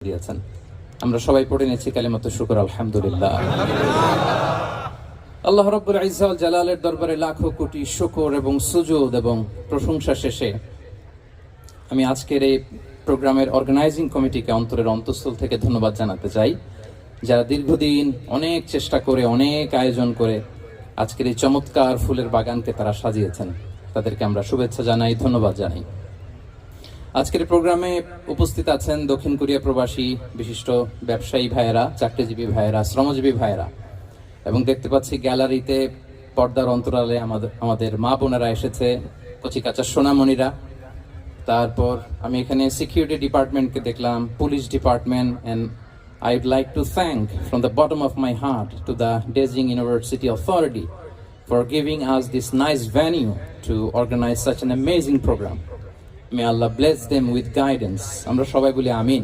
দিয়েছেন। আমরা সবাই পড়ে নিয়েছি কালিমাতুশ শুকর আলহামদুলিল্লাহ। আল্লাহ রাব্বুল ইজ্জা ওয়াল জালালের দরবারে লাখো কোটি শুকর এবং সুজুদ এবং প্রশংসা শেষে আমি আজকের এই প্রোগ্রামের অর্গানাইজিং কমিটিকে অন্তরের অন্তঃস্থল থেকে ধন্যবাদ জানাতে চাই, যারা দীর্ঘদিন অনেক চেষ্টা করে অনেক আয়োজন করে আজকের এই চমৎকার ফুলের বাগানকে তারা সাজিয়েছেন। তাদেরকে আমরা শুভেচ্ছা জানাই, ধন্যবাদ জানাই। আজকের প্রোগ্রামে উপস্থিত আছেন দক্ষিণ কোরিয়া প্রবাসী বিশিষ্ট ব্যবসায়ী ভাইয়েরা, চাকরিজীবী ভাইয়েরা, শ্রমজীবী ভাইয়েরা, এবং দেখতে পাচ্ছি গ্যালারিতে পর্দার অন্তরালে আমাদের মা বোনেরা এসেছে, কচিকাচা সোনামণিরা। তারপর আমি এখানে সিকিউরিটি ডিপার্টমেন্টকে দেখলাম, police department, and I would like to thank from the bottom of my heart to the Daejeon University Authority for giving us this nice venue to organize such an amazing program. May Allah bless them with guidance. আমরা সবাই বলি আমিন।